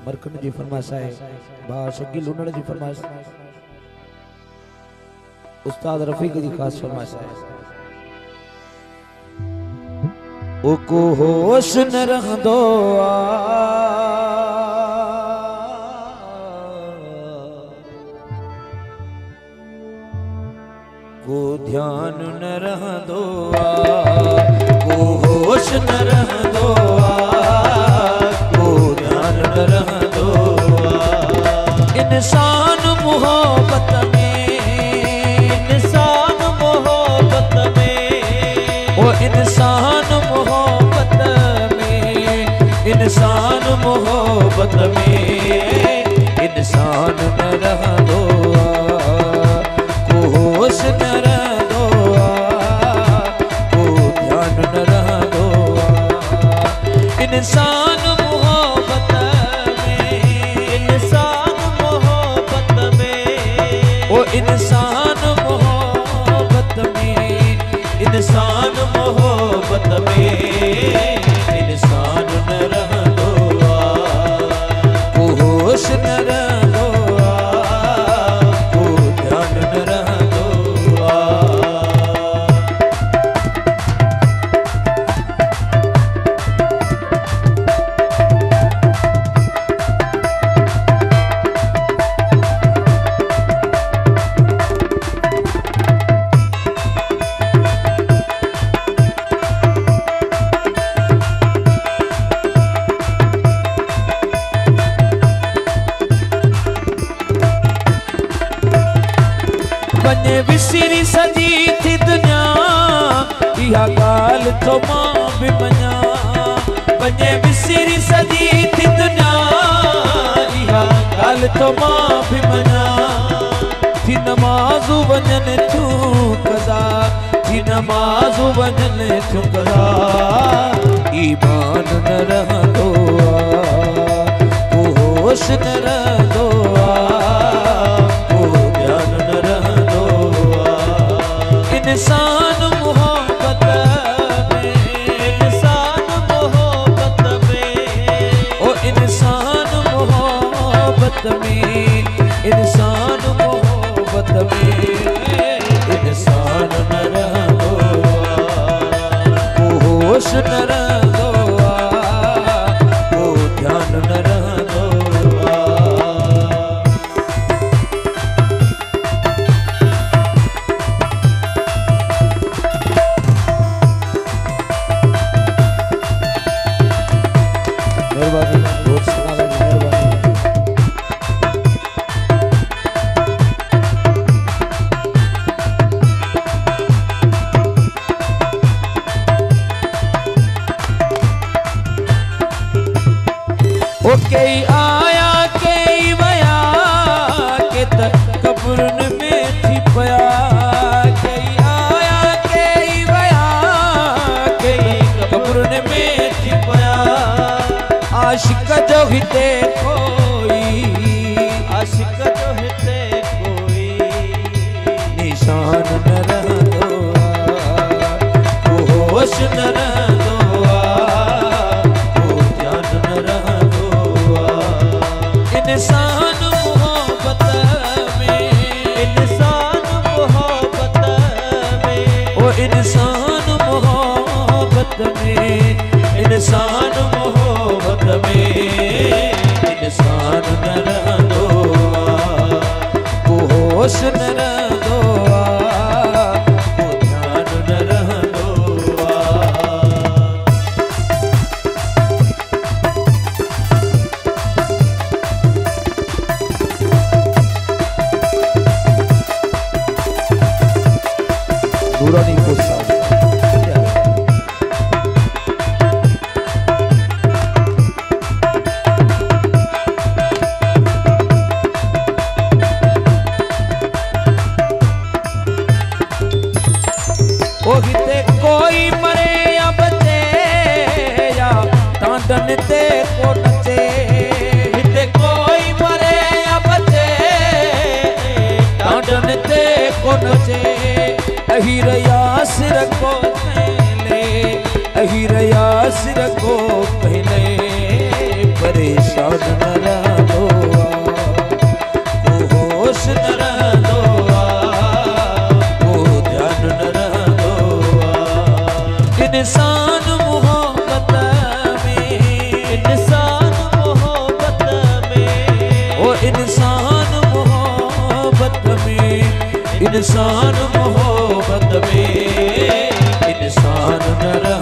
मरकन जी फरमाइश है, बा शकील लुनड़ जी फरमाइश, उस्ताद रफीक जी खास फरमाइश है। ओ को होश न रहंदो को ध्यान न रहंदो को होश न रहंदो को ध्यान न रहंदो इंसान मोहब्बत में, इंसान मोहब्बत में, ओ इंसान मोहब्बत में, इंसान मोहब्बत में इंसान न रहंदो को होश न रहंदो को ध्यान न रहंदो इंसान मोहब्बत में, इंसान मोहब्बत में, ओ इंसान मोहब्बत में, इंसान मोहब्बत में इंसान न रहंदो को होश न रहंदो को ध्यान न रहंदो। बने विसरी सजी थी दुनिया इहा गाल तो मां भी मना, बने विसरी सजी थी दुनिया इहा गाल तो मां भी मना थी नमाज़ू वञन तूं कज़ा, थी नमाज़ू वञन तूं कज़ा ईमान न रहंदो को होश न रहंदो को ध्यान न रहंदो इंसान मोहब्बत में, इंसान मोहब्बत में, ओ इंसान मोहब्बत में, इंसान मोहब्बत में इंसान न रहंदो को होश न रहंदो को ध्यान न रहंदो। ओ कई आया कई वया के त कब्रन में थी पया, कई आया कई वया कई कब्रन में थी पया आशिक जो हिते कोई, आशिक जो हिते कोई निशान न रहंदो को होश न रहंदो को ध्यान न रहंदो इंसान मोहब्बत में, इंसान मोहब्बत में, ओ इंसान मोहब्बत में, इंसान मोहब्बत में इंसान न रहंदो को होश न रहंदो को ध्यान न रहंदो। नूरानी को साथ ओ हिते कोई मरे या बचे या तांडन ते को नचे, हिते कोई मरे या बचे तांडन ते को नचे अहीर यासिर को पहले, अहीर यासिर को पहले परेशान न रहा इंसान मोहब्बत में, इंसान मोहब्बत में, ओ इंसान मोहब्बत में, इंसान मोहब्बत में, इंसान न